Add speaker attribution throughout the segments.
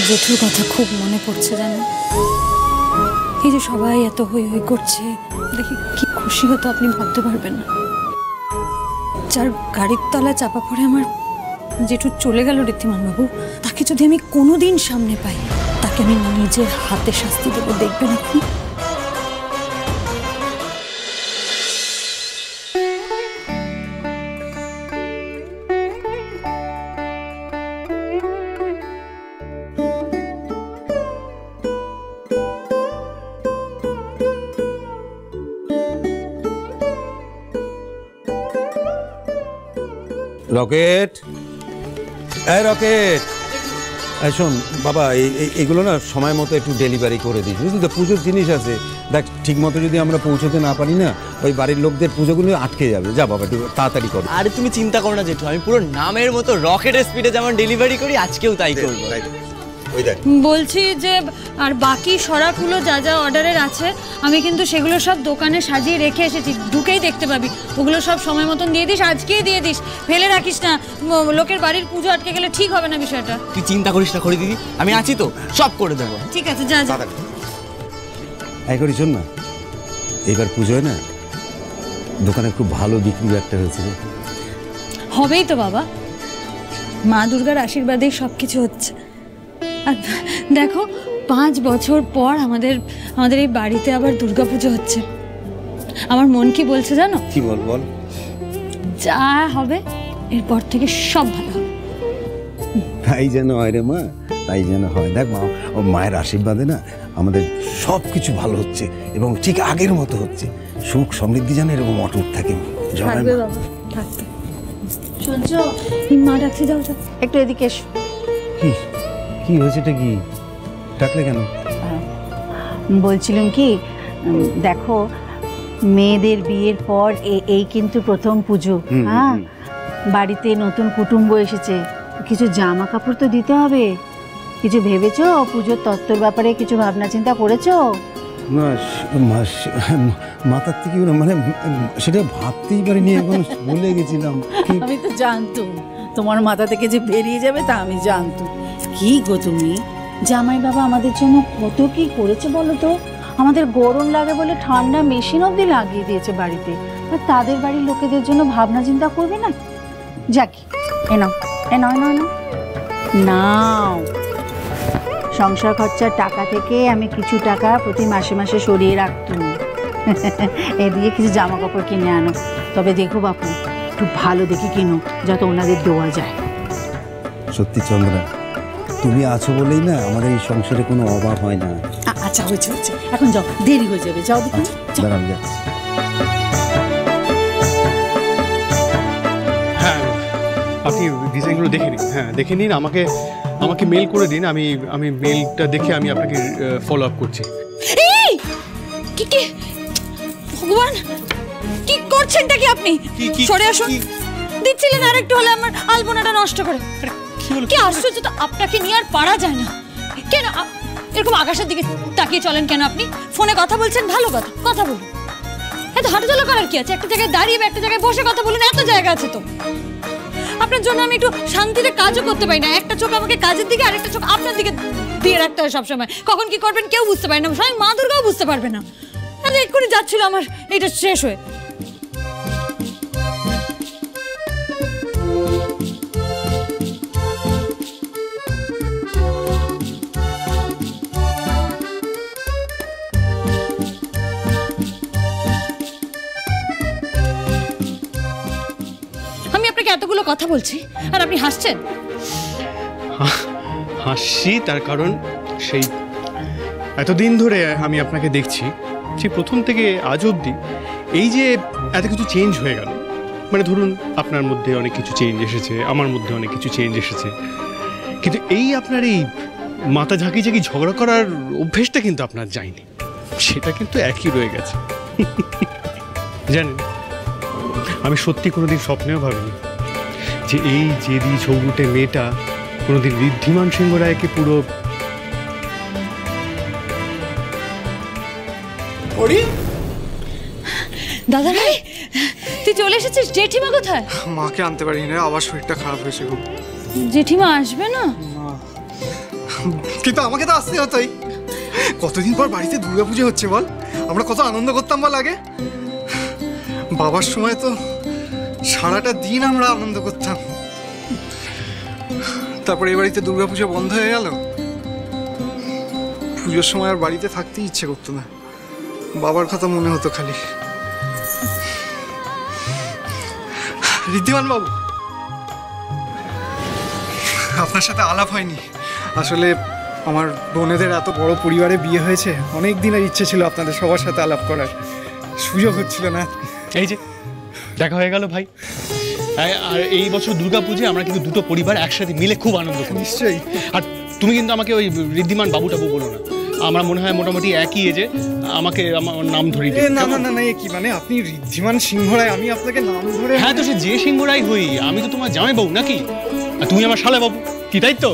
Speaker 1: জেঠুর কথা খুব মনে পড়ছে জানো। এই যে সবাই এত হই হই করছে দেখি কি খুশি হতো আপনি ভাবতে পারবেন না। যার গাড়ির তলায় চাপা পড়ে আমার জেঠু চলে গেল ঋদ্ধিমান বাবু, তাকে যদি আমি কোনোদিন সামনে পাই তাকে আমি নিজের হাতে শাস্তি দেবো, দেখবেন আপনি।
Speaker 2: রকেট, এই রকেট, শোন বাবা, এগুলো না সময় মতো একটু ডেলিভারি করে দিস, বুঝলি তো? পুজোর জিনিস আছে, দেখ ঠিক মতো যদি আমরা পৌঁছতে না পারি না, ওই বাড়ির লোকদের পুজোগুলো আটকে যাবে। যা বাবা, একটু তাড়াতাড়ি করো।
Speaker 3: আরে তুমি চিন্তা করো না জেঠু, আমি পুরো নামের মতো রকেটের স্পিডে যেমন ডেলিভারি করি আজকেও তাই করবো।
Speaker 1: বলছি যে আর বাকি সরাগুলো যা যা অর্ডারের আছে আমি কিন্তু সেগুলো সব দোকানে সাজিয়ে রেখে এসেছি, ঢুকেই দেখতে পাবি। ওগুলো সব সময় মতন দিয়ে দিস, আজকেই দিয়ে দিস, ফেলে রাখিস না। লোকের বাড়ির পুজো আটকে গেলে ঠিক হবে না বিষয়টা।
Speaker 3: তুই চিন্তা করিস না খড়ি দিদি, আমি আছি তো, সব করে দেবো।
Speaker 1: ঠিক আছে, যা যা।
Speaker 2: এই করি, শোন না, এইবার পুজোয় না দোকানে খুব ভালো বিক্রি একটা হয়েছে।
Speaker 1: হবেই তো বাবা, মা দুর্গার আশীর্বাদেই সব কিছু হচ্ছে। আর দেখো 5 বছর পর আমাদের এই বাড়িতে আবার দুর্গাপুজো হচ্ছে। আমার মন কি বলছে জানো?
Speaker 2: কি বল? বল।
Speaker 1: যা হবে এরপর থেকে সব ভালো হবে।
Speaker 2: তাই যেন হয় রে মা, তাই যেন হয়। দেখ মা, ও মায়ের আশীর্বাদে না আমাদের সব কিছু ভালো হচ্ছে এবং ঠিক আগের মতো হচ্ছে। সুখ সমৃদ্ধি যেন এরকম অটুট থাকে।
Speaker 1: থাকবে বাবা, থাকবে। শুনছো, মা ডাকছে, যাও যাও, একটু এদিকে এসো।
Speaker 2: কি হয়েছে? এটা কি ডাকলে কেন?
Speaker 4: বলছিলাম কি, দেখো মেয়েদের বিয়ের পর এই কিন্তু প্রথম পুজো। হ্যাঁ, বাড়িতে নতুন কুটুম্ব এসেছে, কিছু জামা কাপড় তো দিতে হবে। কিছু ভেবেছো পুজোর তত্ত্বর ব্যাপারে? কিছু ভাবনা চিন্তা করেছো?
Speaker 2: না, মাথার থেকে মানে সেটা ভাবতেই পারিনি, এখন ভুলে গেছিলাম।
Speaker 4: আমি তো জানতাম তোমার মাথা থেকে যে বেরিয়ে যাবে, তা আমি জানতাম। কি গো তুমি, জামাই বাবা আমাদের জন্য কত কি করেছে বলো তো। আমাদের গরম লাগে বলে ঠান্ডা মেশিন অব্দি লাগিয়ে দিয়েছে বাড়িতে, আর তাদের বাড়ির লোকেদের জন্য ভাবনা চিন্তা করবে না? যাকি, এনাও এনাও এনাও এনাও নাও। সংসার খরচার টাকা থেকে আমি কিছু টাকা প্রতি মাসে মাসে সরিয়ে রাখতাম। এ দিয়ে কিছু জামা কাপড় কিনে আনো। তবে দেখো বাপু, একটু ভালো দেখে কিনো, যাতে ওনাদের দেওয়া যায়।
Speaker 2: সত্যি চন্দ্রা, তুমি আছো বলেই না আমাদের এই সংসারে কোনো অভাব হয় না।
Speaker 4: আচ্ছা, হয়েছে হয়েছে, এখন যাও, দেরি হয়ে যাবে, যাও দেখুন।
Speaker 2: দাঁড়ান, যাচ্ছি।
Speaker 5: হ্যাঁ, আপনি ডিজাইনগুলো দেখে নিন। হ্যাঁ, দেখে নিন, আমাকে মেল করে দিন। আমি মেলটা দেখে আমি আপনাকে ফলো আপ করছি।
Speaker 1: ভগবান, কি করছেনটা কি আপনি? সরে আসুন। দিচ্ছিলেন আরেকটু হলে আমার আলপনাটা নষ্ট করে। কি আশ্চর্য তো, আপনাকে নিয়ে আর পারা যায় না। কেন এরকম আকাশের দিকে তাকিয়ে চলেন কেন? আপনি ফোনে কথা বলছেন, ভালো কথা বলুন। এত হাঁটাচলা করার কি আছে? একটা জায়গায় দাঁড়িয়ে একটা জায়গায় বসে কথা বলুন, এত জায়গা আছে তো। আপনার জন্য আমি একটু শান্তিতে কাজও করতে পারি না। একটা চোখ আমাকে কাজের দিকে, আরেকটা চোখ আপনার দিকে দিয়ে রাখতে হয় সবসময়। কখন কি করবেন কেউ বুঝতে পারে না, স্বয়ং মা দুর্গাও বুঝতে পারবে না। এক্ষুনি যাচ্ছিল আমার এটা শেষ হয়ে। আমি আপনাকে এতগুলো কথা বলছি আর আপনি হাসছেন।
Speaker 5: হাসছি তার কারণ সেই এতদিন ধরে আমি আপনাকে দেখছি, সেই প্রথম থেকে আজ অবধি এই যে এত কিছু চেঞ্জ হয়ে গেল। মানে ধরুন, আপনার মধ্যে অনেক কিছু চেঞ্জ এসেছে, আমার মধ্যে অনেক কিছু চেঞ্জ এসেছে, কিন্তু এই আপনার এই মাথা ঝাঁকি ঝাঁকি ঝগড়া করার অভ্যেসটা কিন্তু আপনার যায়নি, সেটা কিন্তু একই রয়ে গেছে। জানেন, আমি সত্যি কোনোদিন স্বপ্নেও ভাবিনি যে এই জেদি ঝগড়ুটে মেয়েটা কোনোদিন ঋদ্ধিমান সিংহ রায়কে পুরো
Speaker 1: দাদা ভাই, তুই চলে এসেছিস? জেঠিমা কোথায়?
Speaker 6: মাকে আনতে পারিনি রে, আবার শরীরটা খারাপ হয়েছে খুব।
Speaker 1: জেঠিমা আসবে না?
Speaker 6: কিন্তু আমাকে তো আসতে হতোই। কতদিন পর বাড়িতে দুর্গাপুজো হচ্ছে বল, আমরা কত আনন্দ করতাম বল আগে। বাবার সময় তো সারাটা দিন আমরা আনন্দ করতাম। তারপরে এই বাড়িতে দুর্গাপুজো বন্ধ হয়ে গেল। পুজোর সময় আর বাড়িতে থাকতে ইচ্ছে করতো না, বাবার কথা মনে হতো খালি। ঋদ্ধিমান বাবু, আপনার সাথে আলাপ হয়নি। আসলে আমার বোনেদের এত বড় পরিবারে বিয়ে হয়েছে, অনেক দিনের ইচ্ছে ছিল আপনাদের সবার সাথে আলাপ করার, সুযোগ হচ্ছিল না।
Speaker 5: এই যে দেখা হয়ে গেল ভাই। আর এই বছর দুর্গাপূজায় আমরা কিন্তু দুটো পরিবার একসাথে মিলে খুব আনন্দ করি।
Speaker 6: নিশ্চয়ই।
Speaker 5: আর তুমি কিন্তু আমাকে ওই ঋদ্ধিমান বাবু টাবু বলো না, আমার মনে হয় মোটামুটি একই এজে, আমাকে আমার নাম ধরিয়ে দিই।
Speaker 6: না না না না, কি মানে আপনি ঋদ্ধিমান সিংহরায়, আমি আপনাকে নাম ধরে?
Speaker 5: হ্যাঁ, তো সে যে সিংহরাই হই, আমি তো তোমার জামাই বাবু নাকি, আর তুমি আমার শালা বাবু, কি তাই তো?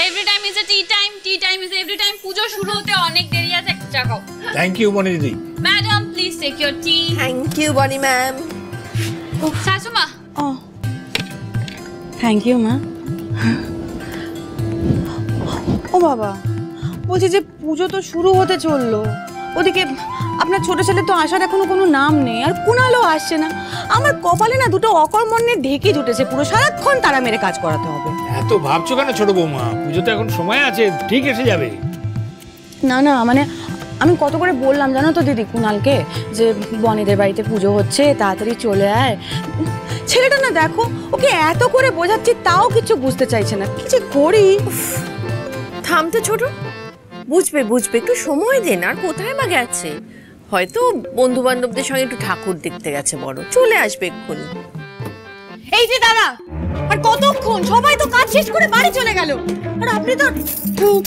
Speaker 1: Every time is a tea time, tea time is every time. পুজো শুরু হতে অনেক দেরি আছে, চা খাও।
Speaker 7: থ্যাংক ইউ বনি দিদি।
Speaker 1: Madam please take your tea.
Speaker 8: Thank you Boni ma'am.
Speaker 1: শাশুমা।
Speaker 4: ও থ্যাংক ইউ মা। ও বাবা, বলছি যে পুজো তো শুরু হতে চললো, ওদিকে আপনার ছোট ছেলে তো আসার এখনো কোনো নাম নেই, আর কুণালও আসছে না। আমার কপালে না দুটো অকর্মণ্যের ঢেকে জুটেছে, পুরো সারাক্ষণ তারা মেরে কাজ করাতে হবে।
Speaker 7: এত ভাবছো কেন ছোট বৌমা? পুজো তো এখন সময় আছে, ঠিক এসে যাবে।
Speaker 4: না না, মানে আমি কত করে বললাম জানো তো দিদি কুণালকে, যে বনিদের বাড়িতে পুজো হচ্ছে, তাড়াতাড়ি চলে আয়। ছেলেটা না দেখো, ওকে এত করে বোঝাচ্ছি তাও কিছু বুঝতে চাইছে না, কি যে করি।
Speaker 8: থামতে ছোট, বুঝবে বুঝবে, একটু সময় দেন। আর কোথায় বা গেছে? হয়তো বন্ধু বান্ধবদের সঙ্গে একটু ঠাকুর দেখতে গেছে, বড় চলে আসবে এক্ষুনি।
Speaker 1: এই যে দাদা, আর কতক্ষণ? সবাই তো কাজ শেষ করে বাড়ি চলে গেল, আর আপনি তো ঠুক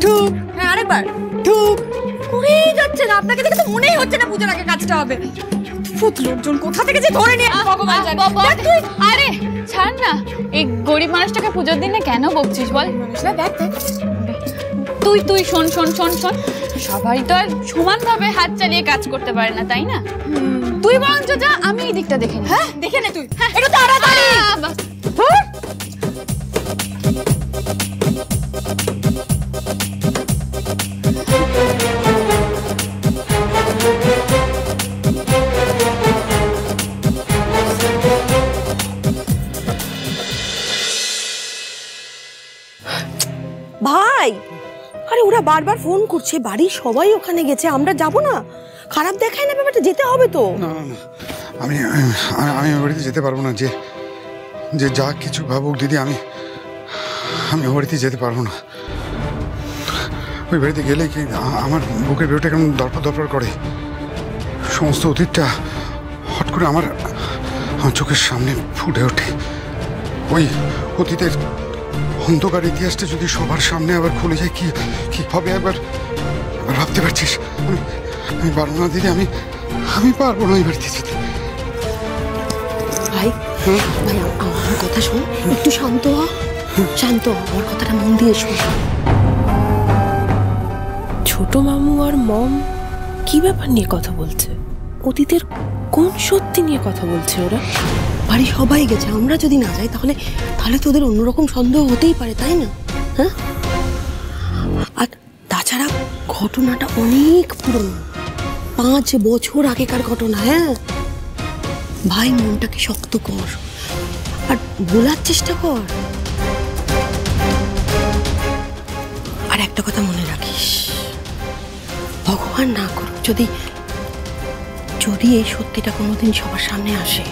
Speaker 1: ঠুক, হ্যাঁ আরেকবার ঠুক করেই যাচ্ছেন। আপনাকে দেখে তো মনেই হচ্ছে না পুজোর আগে কাজটা হবে। ভূত লোকজন কোথা থেকে যে ধরে নিয়ে ভগবান জানে।
Speaker 9: আরে ছাড় না, এই গরিব মানুষটাকে পুজোর দিনে কেন বকছিস বল? তুই শোন শোন শোন শোন, সবাই তো আর সমানভাবে হাত চালিয়ে কাজ করতে পারে না, তাই না? তুই বরঞ্চ যা, আমি এই দিকটা দেখে নি।
Speaker 1: হ্যাঁ দেখে নে তুই, একটু তাড়াতাড়ি।
Speaker 8: ভাই, আরে ওরা বারবার ফোন করছে, বাড়ির সবাই ওখানে গেছে, আমরা যাব না? খারাপ দেখায় না ব্যাপারটা, যেতে হবে তো।
Speaker 10: না না না, আমি আমি ওই বাড়িতে যেতে পারবো না। যে যে যা কিছু ভাবুক দিদি, আমি ওই বাড়িতে যেতে পারবো না। ওই বাড়িতে গেলে কি আমার বুকের ভেতরটা কেমন দরপর দরপর করে। সমস্ত অতীতটা হট করে আমার চোখের সামনে ফুটে ওঠে। ওই অতীতের অন্ধকার ইতিহাসটা যদি সবার সামনে আবার খুলে যায়, কি হবে একবার ভাবতে পারছিস? আমি পারবো না দিদি, আমি পারবো না এই বাড়িতে যেতে।
Speaker 8: ভাই ভাই, আমার কথা শোন, একটু শান্ত হ, শান্ত হ, আমার কথাটা মন দিয়ে শোন। ছোট মামু আর মম কি ব্যাপার নিয়ে কথা বলছে? অতীতের কোন সত্যি নিয়ে কথা বলছে ওরা? বাড়ি সবাই গেছে, আমরা যদি না যাই তাহলে তোদের অন্যরকম সন্দেহ হতেই পারে, তাই না? হ্যাঁ, আর তাছাড়া ঘটনাটা অনেক পুরনো, 5 বছর আগেকার ঘটনা। হ্যাঁ ভাই, মনটাকে শক্ত কর আর বলার চেষ্টা কর। আর একটা কথা মনে রাখিস, ভগবান না করুক যদি এই সত্যিটা কোনোদিন সবার সামনে আসে,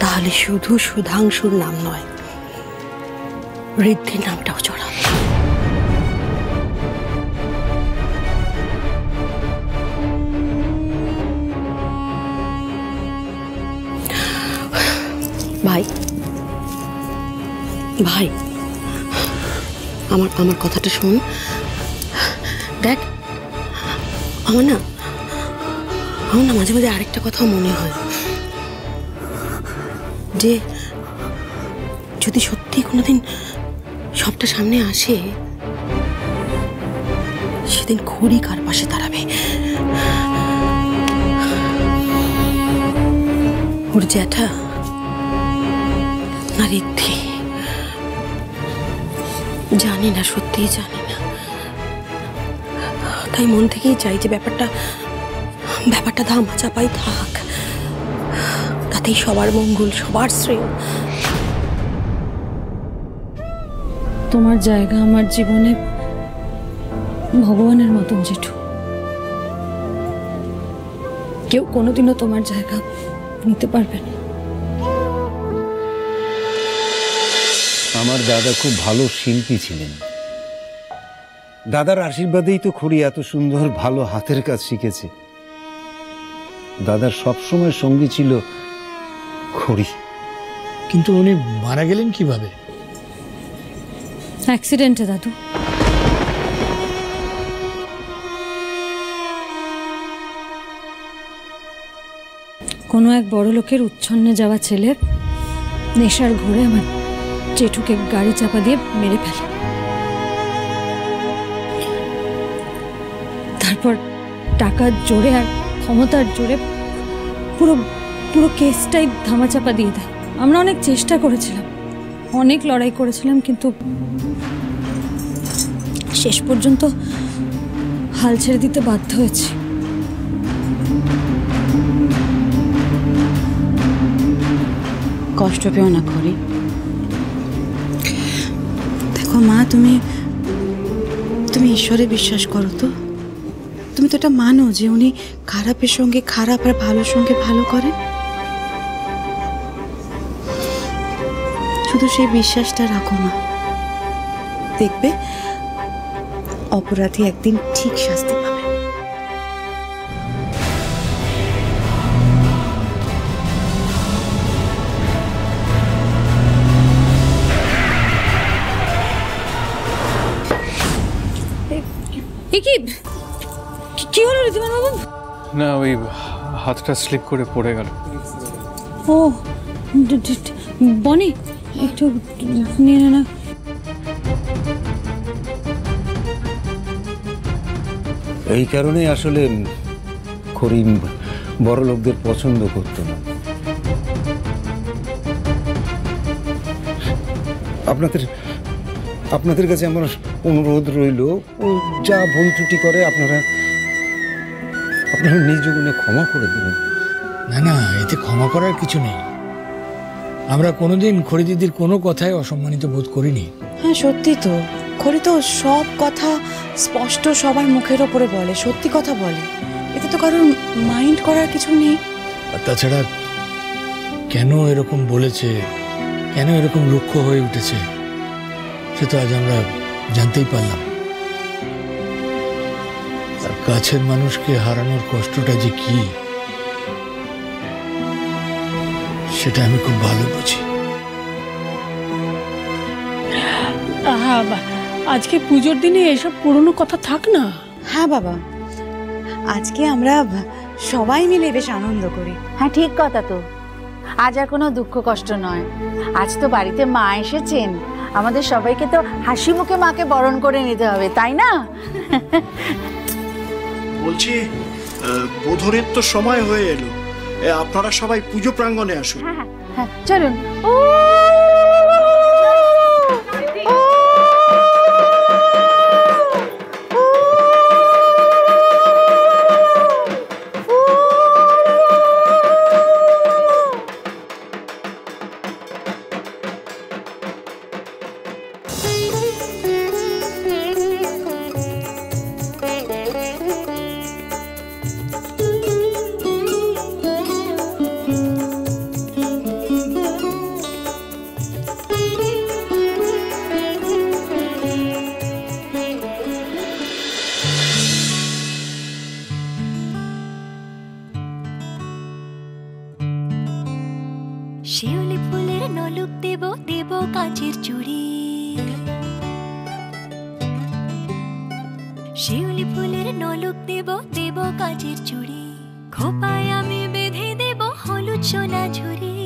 Speaker 8: তাহলে শুধু সুধাংশুর নাম নয়, ঋদ্ধির নামটাও চড়াবে। ভাই ভাই, আমার কথাটা শোন। দেখ, আমার না মাঝে মাঝে আরেকটা কথা মনে হয়, যে যদি সত্যি কোনোদিন সবটা সামনে আসে, সেদিন খড়ি কার পাশে দাঁড়াবে? ওর জ্যাঠা না রিদ্ধি? জানি না, সত্যিই জানি না। তাই মন থেকেই চাই যে ব্যাপারটা ধামা চাপাই থাক, তাতেই সবার মঙ্গল, সবার শ্রেয়।
Speaker 1: তোমার জায়গা আমার জীবনে ভগবানের মতন জেঠু। কেউ কোনোদিনও তোমার জায়গা নিতে পারবে না।
Speaker 2: আমার দাদা খুব ভালো শিল্পী ছিলেন। দাদার আশীর্বাদেই তো খড়ি এত সুন্দর ভালো হাতের কাজ শিখেছে। দাদার সবসময় সঙ্গী ছিল খড়ি।
Speaker 7: কিন্তু উনি মারা গেলেন কিভাবে?
Speaker 1: অ্যাক্সিডেন্টে দাদু। কোনো এক বড় লোকের উচ্ছন্নে যাওয়া ছেলে নেশার ঘোরে আমার জেঠুকে গাড়ি চাপা দিয়ে মেরে ফেলে। তারপর টাকার জোরে আর ক্ষমতার জোরে পুরো পুরো কেসটাই ধামাচাপা দিয়ে দেয়। আমরা অনেক চেষ্টা করেছিলাম, অনেক লড়াই করেছিলাম, কিন্তু শেষ পর্যন্ত হাল ছেড়ে দিতে বাধ্য হয়েছি।
Speaker 4: কষ্ট পেও না খড়ি। দেখো মা, তুমি ঈশ্বরে বিশ্বাস করো তো? তুমি তো এটা মানো যে উনি খারাপের সঙ্গে খারাপ আর ভালোর সঙ্গে ভালো করেন? শুধু সেই বিশ্বাসটা রাখো না, দেখবে অপরাধী একদিন ঠিক শাস্তি পাবে।
Speaker 1: কি হলো ঋদ্ধিমান বাবু?
Speaker 5: না, ওই হাতটা স্লিপ করে পড়ে গেল।
Speaker 1: ও বনি, একটু নিয়ে না।
Speaker 2: এই কারণে আসলে খড়ি বড় লোকদের পছন্দ করতো না। আপনাদের কাছে আমার অনুরোধ রইল, ও যা ভুল ত্রুটি করে আপনারা নিজ গুণে ক্ষমা করে দেবেন।
Speaker 7: না না, এতে ক্ষমা করার কিছু নেই। আমরা কোনোদিন খড়ি দিদির কোনো কথায় অসম্মানিত বোধ করিনি।
Speaker 4: হ্যাঁ সত্যি তো, খড়ি তো সব কথা স্পষ্ট সবার মুখের ওপরে বলে, সত্যি কথা বলে। এতে তো কারোর মাইন্ড করার কিছু নেই।
Speaker 7: আর তাছাড়া কেন এরকম বলেছে, কেন এরকম লক্ষ্য হয়ে উঠেছে, সে তো আজ আমরা জানতেই পারলাম। আর কাছের মানুষকে হারানোর কষ্টটা যে কি, সেটা আমি খুব ভালো বুঝি।
Speaker 8: আজকে পুজোর দিনে এসব পুরনো কথা থাক না।
Speaker 4: হ্যাঁ বাবা, আজকে আমরা সবাই মিলে বেশ আনন্দ করি।
Speaker 11: হ্যাঁ ঠিক কথা তো। আজ আর কোনো দুঃখ কষ্ট নয়, আজ তো বাড়িতে মা এসেছেন, আমাদের সবাইকে তো হাসি মুখে মাকে বরণ করে নিতে হবে, তাই না?
Speaker 12: বলছি বোধনের তো সময় হয়ে এলো, আপনারা সবাই পুজো প্রাঙ্গণে আসুন।
Speaker 11: হ্যাঁ চলুন।
Speaker 13: শিউলি ফুলের নলুক দেব দেব কাঁচের চুড়ি, শিউলি ফুলের নলুক দেব দেব কাঁচের চুড়ি, খোপায় আমি বেঁধে দেব হলুদ সোনা ঝুরি,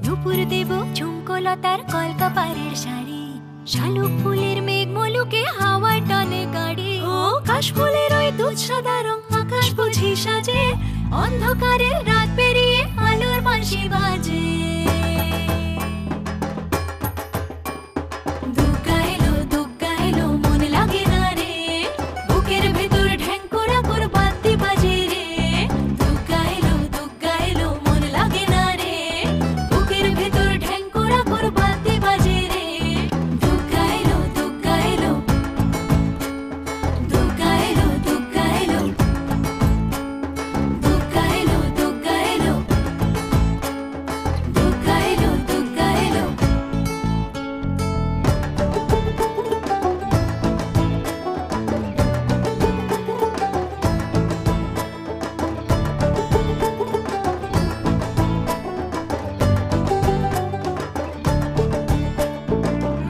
Speaker 13: নুপুর দেব ঝুমকোলতার কলকাপাড়ের শাড়ি, শালুক ফুলের মেঘ মলুকে হাওয়ার টানে গাড়ি, ও কাশফুলের ওই দুধ সাদা রং আকাশ বুঝি সাজে, অন্ধকারের রাত পেরিয়ে আলোর বাঁশি বাজে। দুগ্গা এলো মন লাগে না রে, বুকের ভেতর ঢ্যাঙ্করা কর বাদ্যি বাজে রে। দুগ্গা এলো মন লাগে না রে, বুকের ভেতর ঢ্যাঙ্করা কর বাদ্যি বাজে রে। দুগ্গা এলো দুগ্গা এলো দুগ্গা এলো দুগ্গা এলো দুগ্গা এলো দুগ্গা এলো দুগ্গা এলো দুগ্গা এলো।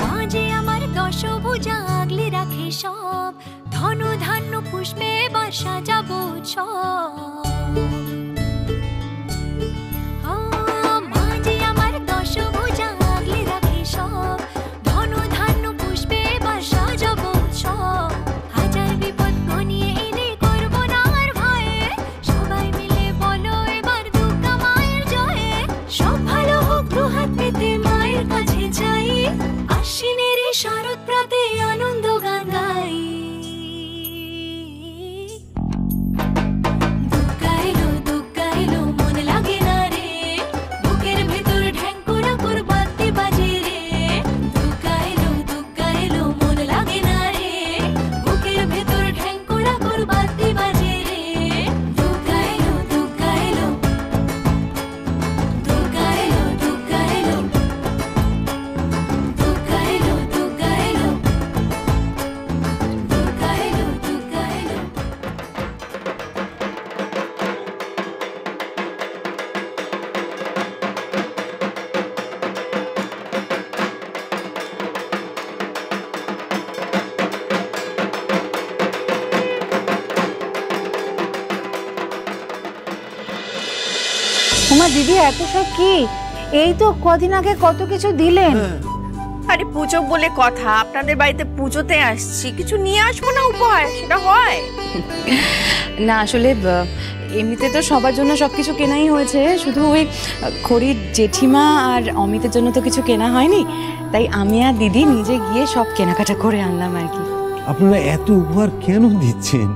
Speaker 13: মাঝে আমার দশভুজা আগলে রাখে সব, ধন ধান্য পুষ্পে এবার সাজাবো সব। মাঝে আমার দশভুজা আগলে রাখে সব, ধন ধান্য পুষ্পে এবার সাজাবো সব। হাজার বিপদ ঘনিয়ে এলে করবো না আর ভয়ে, সবাই মিলে বলো এবার দুর্গা মায়ের জয়ে। সব ভালো হোক দুহাত পেতে মায়ের কাছে যাই, আশ্বিনের এই শরৎ প্রাতে আনন্দ গান গাই। দুগ্গা এলো মন লাগে না রে, বুকের ভেতর ঢ্যাঙ্করা কর বাদ্যি বাজে রে। দুগ্গা এলো মন লাগে না রে, বুকের ভেতর ঢ্যাঙ্করা কর বাদ্যি বাজে রে। দুগ্গা এলো দুগ্গা এলো দুগ্গা এলো দুগ্গা এলো দুগ্গা এলো দুগ্গা এলো দুগ্গা এলো দুগ্গা এলো।
Speaker 11: তোমার দিদি এত সব কি? এই তো কদিন আগে কত কিছু দিলেন।
Speaker 8: আরে পুজো বলে কথা, আপনাদের বাড়িতে পুজোতে আসছি, কিছু নিয়ে আসবো না উপহার, সেটা হয়
Speaker 9: না আসলে এমনিতে তো সবার জন্য সবকিছু কেনাই হয়েছে, শুধু ওই খড়ির জেঠিমা আর অমিতের জন্য তো কিছু কেনা হয়নি, তাই আমি আর দিদি নিজে গিয়ে সব কেনাকাটা করে আনলাম আর কি।
Speaker 2: আপনারা এত উপহার কেন দিচ্ছেন?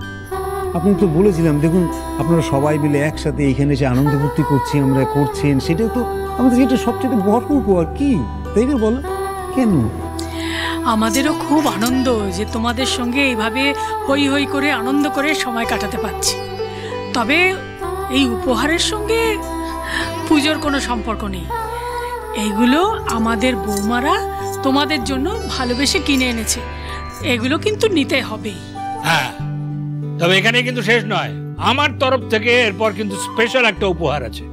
Speaker 2: আপনি তো বলেছিলাম, দেখুন আপনারা সবাই মিলে একসাথে এইখানে এসে আনন্দ ফুর্তি করছি, আমরা করছেন, সেটাও তো আমাদের যেটা সবচেয়ে বড় উপহার, কি তাই না বলো? কেন?
Speaker 14: আমাদেরও খুব আনন্দ যে তোমাদের সঙ্গে এইভাবে হই হই করে আনন্দ করে সময় কাটাতে পারছি। তবে এই উপহারের সঙ্গে পুজোর কোনো সম্পর্ক নেই, এইগুলো আমাদের বৌমারা তোমাদের জন্য ভালোবেসে কিনে এনেছে, এগুলো কিন্তু নিতে হবেই।
Speaker 7: হ্যাঁ, তবে এখানে কিন্তু শেষ নয়, আমার তরফ থেকে এরপর কিন্তু স্পেশাল একটা উপহার আছে।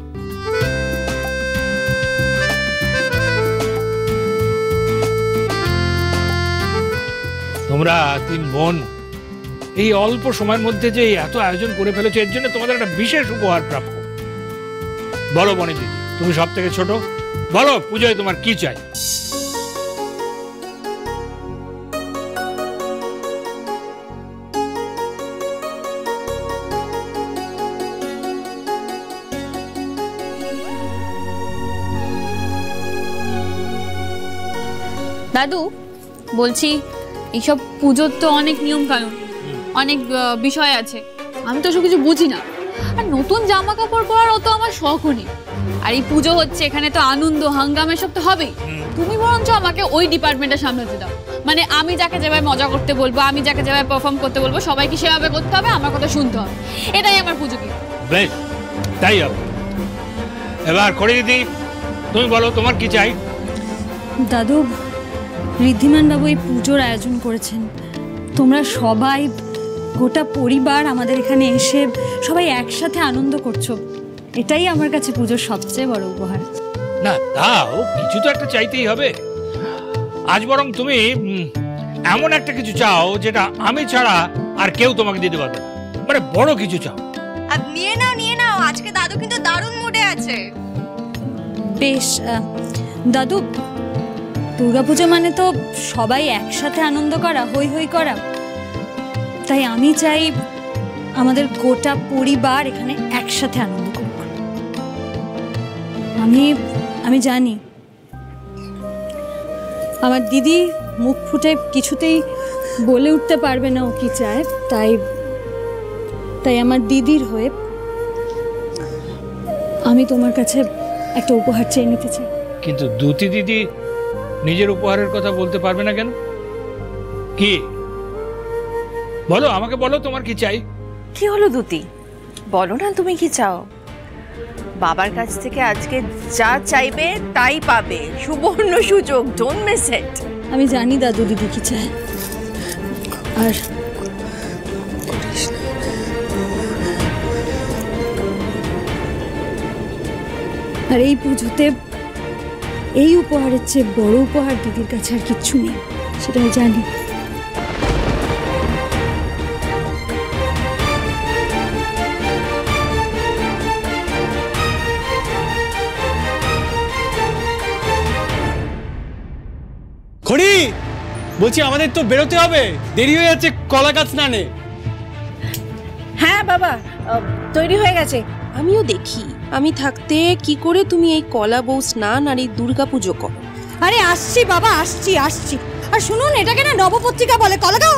Speaker 7: তোমরা তিন বোন এই অল্প সময়ের মধ্যে যে এত আয়োজন করে ফেলেছো, এর জন্য তোমাদের একটা বিশেষ উপহার প্রাপ্য। বলো বনি দিদি, তুমি সব থেকে ছোট, বলো পুজোয় তোমার কি চাই?
Speaker 9: দাদু বলছি, এইসব পুজোর তো অনেক নিয়ম কানুন, অনেক বিষয় আছে, আমি তো সব কিছু বুঝি না, আর নতুন জামা কাপড় পরার অত আমার শখও নেই। আর এই পুজো হচ্ছে, এখানে তো আনন্দ হাঙ্গামে সব তো হবেই, তুমি বরঞ্চ আমাকে ওই ডিপার্টমেন্টটা সামলাতে দাও। মানে আমি যাকে যেভাবে মজা করতে বলবো, আমি যাকে যেভাবে পারফর্ম করতে বলবো, সবাইকে সেভাবে করতে হবে, আমার কথা শুনতে হবে, এটাই আমার পুজো। কি
Speaker 7: বেশ, তাই হবে। এবার করে দিদি, তুমি বলো তোমার কি চাই?
Speaker 1: দাদু, ঋদ্ধিমান বাবু এই পুজোর আয়োজন করেছেন, তোমরা সবাই গোটা পরিবার আমাদের এখানে এসে সবাই একসাথে আনন্দ করছো, এটাই আমার কাছে পুজোর সবচেয়ে বড় উপহার।
Speaker 7: না তাও কিছু তো একটা চাইতেই হবে। আজ বরং তুমি এমন একটা কিছু চাও যেটা আমি ছাড়া আর কেউ তোমাকে দিতে পারবে না, মানে বড় কিছু চাও।
Speaker 8: আর নিয়ে নাও, আজকে দাদু কিন্তু দারুণ মুডে আছে।
Speaker 1: বেশ দাদু, দুর্গাপুজো মানে তো সবাই একসাথে আনন্দ করা, হই হই করা, তাই আমি চাই আমাদের গোটা পরিবার এখানে একসাথে আনন্দ করুক। আমি জানি আমার দিদি মুখ ফুটে কিছুতেই বলে উঠতে পারবে না ও কি চায়, তাই আমার দিদির হয়ে আমি তোমার কাছে একটা উপহার চেয়ে নিতে চাই।
Speaker 7: কিন্তু দুতি দিদি নিজের উপহারের কথা বলতে পারবে না কেন? কি বলো, আমাকে বলো তোমার কি চাই।
Speaker 15: কি হলো দুতি, বলো না তুমি কি চাও। বাবার কাছ থেকে আজকে যা চাইবে তাই পাবে, সুবর্ণ সুযোগ, ডোন্ট মিস ইট।
Speaker 1: আমি জানি দাদু দিদি কি চায়, আর এই পুজোতে এই উপহারের চেয়ে বড় উপহার দিদির কাছে আর কিচ্ছু নেই, সেটা আমি জানি।
Speaker 5: খড়ি, বলছি আমাদের তো বেরোতে হবে, দেরি হয়ে যাচ্ছে কলাগাছ স্নানে।
Speaker 8: হ্যাঁ বাবা, তৈরি হয়ে গেছে। আমিও দেখি আমি থাকতে কি করে তুমি এই কলা বউ স্নান আর এই দুর্গা পুজো করো।
Speaker 1: আরে আসছি বাবা, আসছি। আর শুনুন, এটাকে না নবপত্রিকা বলে, কলাগাছ।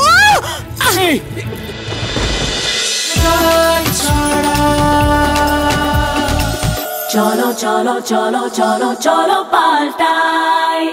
Speaker 13: চলো চলো চলো চলো চলো পাল্টাই।